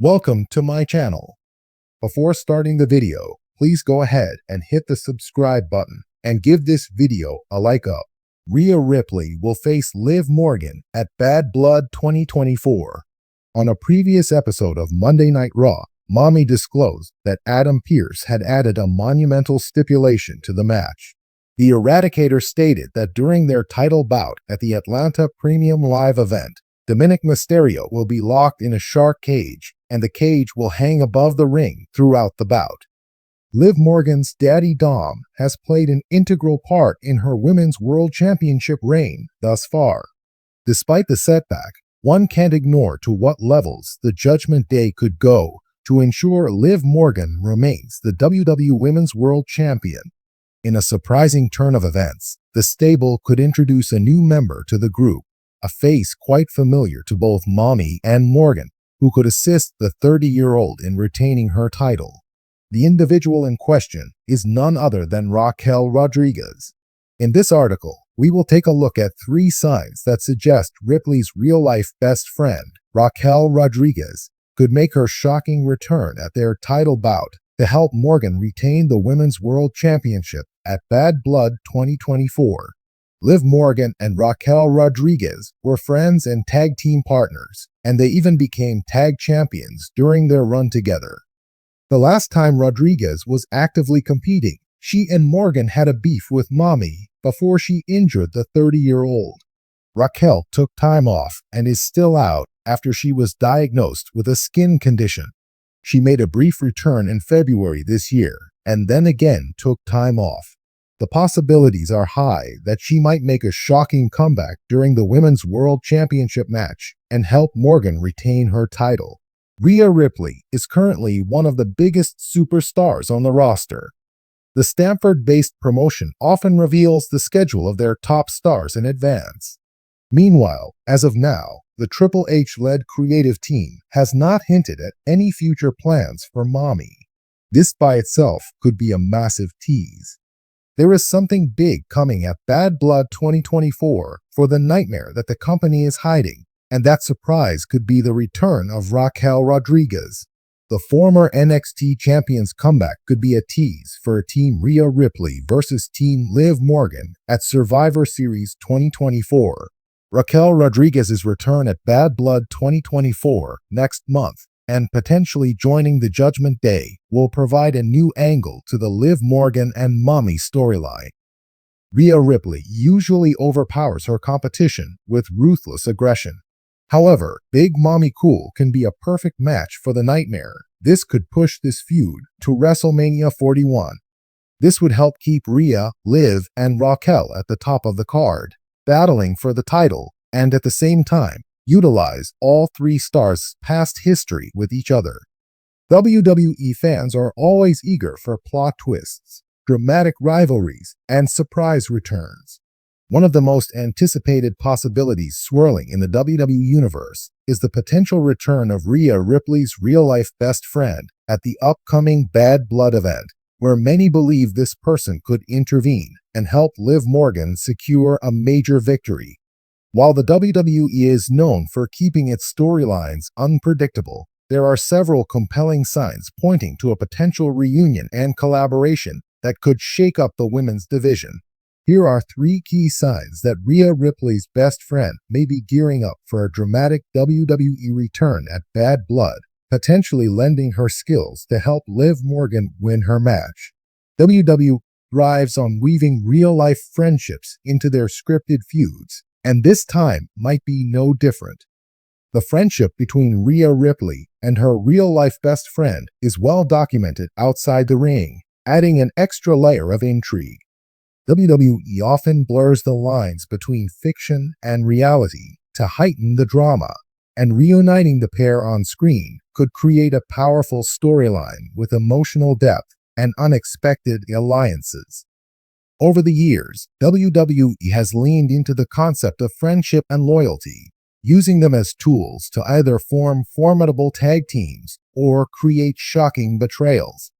Welcome to my channel. Before starting the video, please go ahead and hit the subscribe button and give this video a like up. Rhea Ripley will face Liv Morgan at Bad Blood 2024. On a previous episode of Monday Night Raw, Mommy disclosed that Adam Pearce had added a monumental stipulation to the match. The Eradicator stated that during their title bout at the Atlanta Premium Live event, Dominik Mysterio will be locked in a shark cage, and the cage will hang above the ring throughout the bout. Liv Morgan's daddy Dom has played an integral part in her Women's World Championship reign thus far. Despite the setback, one can't ignore to what levels the Judgment Day could go to ensure Liv Morgan remains the WWE Women's World Champion. In a surprising turn of events, the stable could introduce a new member to the group, a face quite familiar to both Mommy and Morgan, who could assist the 30-year-old in retaining her title. The individual in question is none other than Raquel Rodriguez. In this article, we will take a look at 3 signs that suggest Ripley's real-life best friend, Raquel Rodriguez, could make her shocking return at their title bout to help Morgan retain the Women's World Championship at Bad Blood 2024. Liv Morgan and Raquel Rodriguez were friends and tag team partners, and they even became tag champions during their run together. The last time Rodriguez was actively competing, she and Morgan had a beef with Mommy before she injured the 30-year-old. Raquel took time off and is still out after she was diagnosed with a skin condition. She made a brief return in February this year and then again took time off. The possibilities are high that she might make a shocking comeback during the Women's World Championship match and help Morgan retain her title. Rhea Ripley is currently one of the biggest superstars on the roster. The Stamford-based promotion often reveals the schedule of their top stars in advance. Meanwhile, as of now, the Triple H-led creative team has not hinted at any future plans for Mommy. This by itself could be a massive tease. There is something big coming at Bad Blood 2024 for the nightmare that the company is hiding, and that surprise could be the return of Raquel Rodriguez. The former NXT champion's comeback could be a tease for Team Rhea Ripley versus Team Liv Morgan at Survivor Series 2024. Raquel Rodriguez's return at Bad Blood 2024 next month and potentially joining the Judgment Day will provide a new angle to the Liv Morgan and Mommy storyline. Rhea Ripley usually overpowers her competition with ruthless aggression. However, Big Mommy Cool can be a perfect match for the nightmare. This could push this feud to WrestleMania 41. This would help keep Rhea, Liv, and Raquel at the top of the card, battling for the title, and at the same time, utilize all 3 stars' past history with each other. WWE fans are always eager for plot twists, dramatic rivalries, and surprise returns. One of the most anticipated possibilities swirling in the WWE Universe is the potential return of Rhea Ripley's real-life best friend at the upcoming Bad Blood event, where many believe this person could intervene and help Liv Morgan secure a major victory. While the WWE is known for keeping its storylines unpredictable, there are several compelling signs pointing to a potential reunion and collaboration that could shake up the women's division. Here are 3 key signs that Rhea Ripley's best friend may be gearing up for a dramatic WWE return at Bad Blood, potentially lending her skills to help Liv Morgan win her match. WWE thrives on weaving real-life friendships into their scripted feuds, and this time might be no different. The friendship between Rhea Ripley and her real-life best friend is well documented outside the ring, adding an extra layer of intrigue. WWE often blurs the lines between fiction and reality to heighten the drama, and reuniting the pair on screen could create a powerful storyline with emotional depth and unexpected alliances. Over the years, WWE has leaned into the concept of friendship and loyalty, using them as tools to either form formidable tag teams or create shocking betrayals.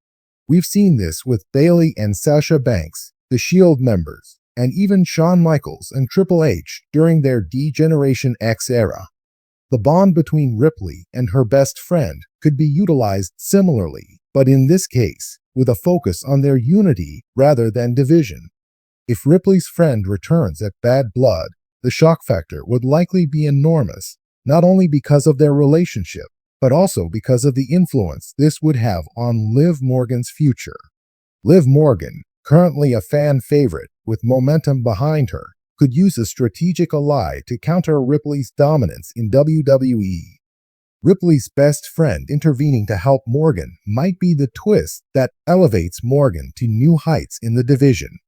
We've seen this with Bayley and Sasha Banks, the Shield members, and even Shawn Michaels and Triple H during their D-Generation X era. The bond between Ripley and her best friend could be utilized similarly, but in this case, with a focus on their unity rather than division. If Ripley's friend returns at Bad Blood, the shock factor would likely be enormous, not only because of their relationship, but also because of the influence this would have on Liv Morgan's future. Liv Morgan, currently a fan favorite with momentum behind her, could use a strategic ally to counter Ripley's dominance in WWE. Ripley's best friend intervening to help Morgan might be the twist that elevates Morgan to new heights in the division.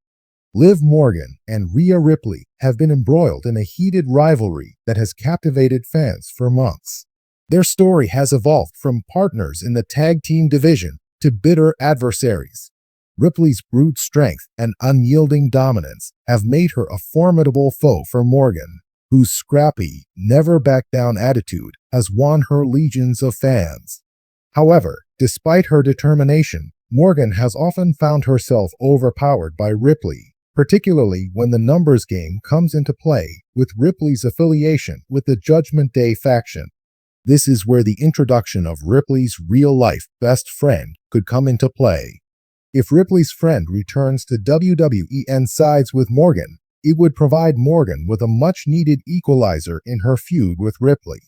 Liv Morgan and Rhea Ripley have been embroiled in a heated rivalry that has captivated fans for months. Their story has evolved from partners in the tag team division to bitter adversaries. Ripley's brute strength and unyielding dominance have made her a formidable foe for Morgan, whose scrappy, never-back-down attitude has won her legions of fans. However, despite her determination, Morgan has often found herself overpowered by Ripley, particularly when the numbers game comes into play with Ripley's affiliation with the Judgment Day faction. This is where the introduction of Ripley's real-life best friend could come into play. If Ripley's friend returns to WWE and sides with Morgan, it would provide Morgan with a much-needed equalizer in her feud with Ripley.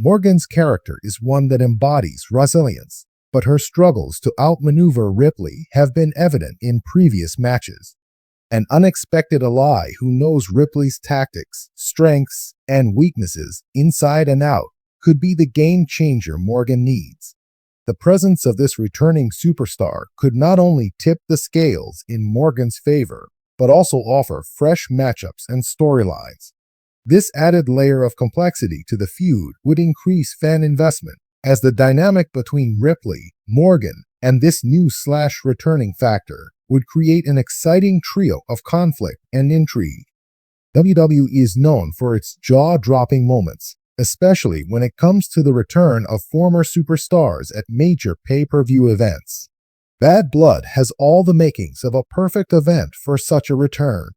Morgan's character is one that embodies resilience, but her struggles to outmaneuver Ripley have been evident in previous matches. An unexpected ally who knows Ripley's tactics, strengths, and weaknesses inside and out could be the game-changer Morgan needs. The presence of this returning superstar could not only tip the scales in Morgan's favor, but also offer fresh matchups and storylines. This added layer of complexity to the feud would increase fan investment, as the dynamic between Ripley, Morgan, and this new/returning factor would create an exciting trio of conflict and intrigue. WWE is known for its jaw-dropping moments, especially when it comes to the return of former superstars at major pay-per-view events. Bad Blood has all the makings of a perfect event for such a return.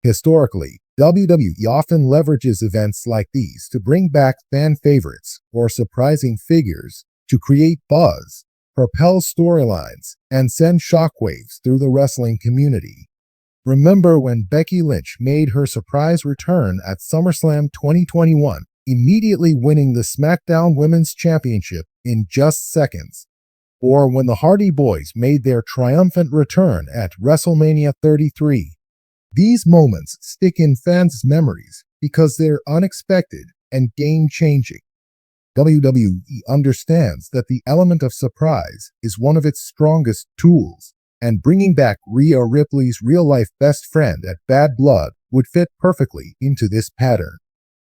Historically, WWE often leverages events like these to bring back fan favorites or surprising figures to create buzz, propel storylines, and send shockwaves through the wrestling community. Remember when Becky Lynch made her surprise return at SummerSlam 2021, immediately winning the SmackDown Women's Championship in just seconds? Or when the Hardy Boys made their triumphant return at WrestleMania 33? These moments stick in fans' memories because they're unexpected and game-changing. WWE understands that the element of surprise is one of its strongest tools, and bringing back Rhea Ripley's real-life best friend at Bad Blood would fit perfectly into this pattern.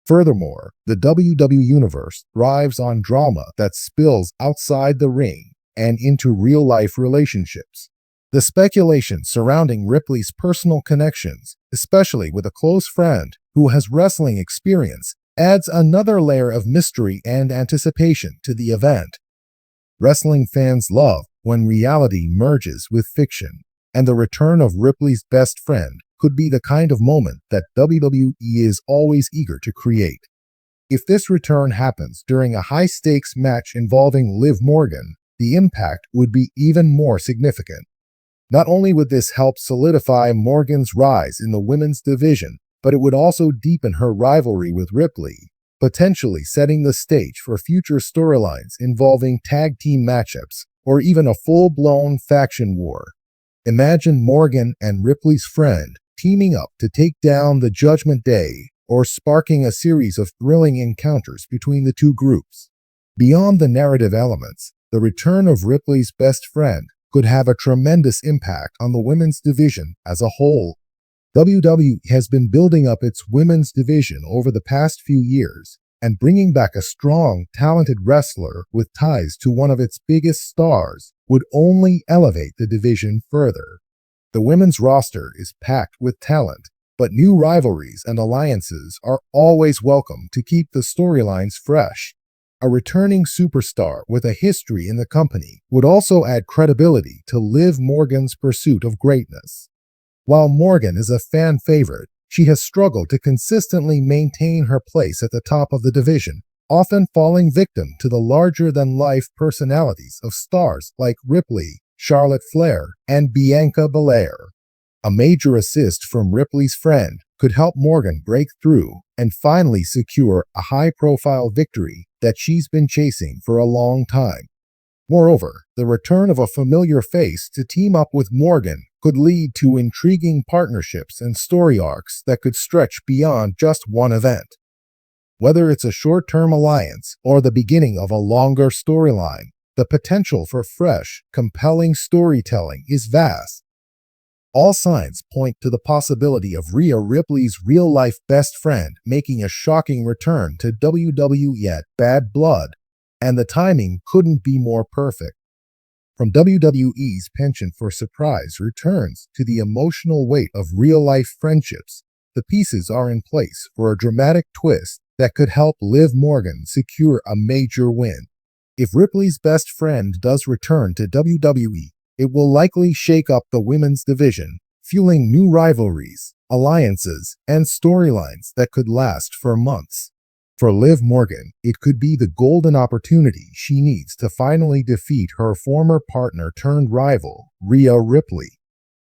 Furthermore, the WWE Universe thrives on drama that spills outside the ring and into real-life relationships. The speculation surrounding Ripley's personal connections, especially with a close friend who has wrestling experience, adds another layer of mystery and anticipation to the event. Wrestling fans love when reality merges with fiction, and the return of Ripley's best friend could be the kind of moment that WWE is always eager to create. If this return happens during a high-stakes match involving Liv Morgan, the impact would be even more significant. Not only would this help solidify Morgan's rise in the women's division, but it would also deepen her rivalry with Ripley, potentially setting the stage for future storylines involving tag team matchups or even a full-blown faction war. Imagine Morgan and Ripley's friend teaming up to take down the Judgment Day, or sparking a series of thrilling encounters between the two groups. Beyond the narrative elements, the return of Ripley's best friend could have a tremendous impact on the women's division as a whole. WWE has been building up its women's division over the past few years, and bringing back a strong, talented wrestler with ties to one of its biggest stars would only elevate the division further. The women's roster is packed with talent, but new rivalries and alliances are always welcome to keep the storylines fresh. A returning superstar with a history in the company would also add credibility to Liv Morgan's pursuit of greatness. While Morgan is a fan favorite, she has struggled to consistently maintain her place at the top of the division, often falling victim to the larger-than-life personalities of stars like Ripley, Charlotte Flair, and Bianca Belair. A major assist from Ripley's friend could help Morgan break through and finally secure a high-profile victory that she's been chasing for a long time. Moreover, the return of a familiar face to team up with Morgan could lead to intriguing partnerships and story arcs that could stretch beyond just one event. Whether it's a short-term alliance or the beginning of a longer storyline, the potential for fresh, compelling storytelling is vast. All signs point to the possibility of Rhea Ripley's real-life best friend making a shocking return to WWE at Bad Blood, and the timing couldn't be more perfect. From WWE's penchant for surprise returns to the emotional weight of real-life friendships, the pieces are in place for a dramatic twist that could help Liv Morgan secure a major win. If Ripley's best friend does return to WWE, it will likely shake up the women's division, fueling new rivalries, alliances, and storylines that could last for months. For Liv Morgan, it could be the golden opportunity she needs to finally defeat her former partner turned rival, Rhea Ripley.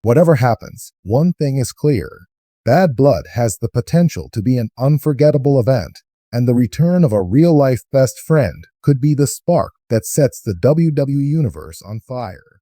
Whatever happens, one thing is clear. Bad Blood has the potential to be an unforgettable event, and the return of a real-life best friend could be the spark that sets the WWE Universe on fire.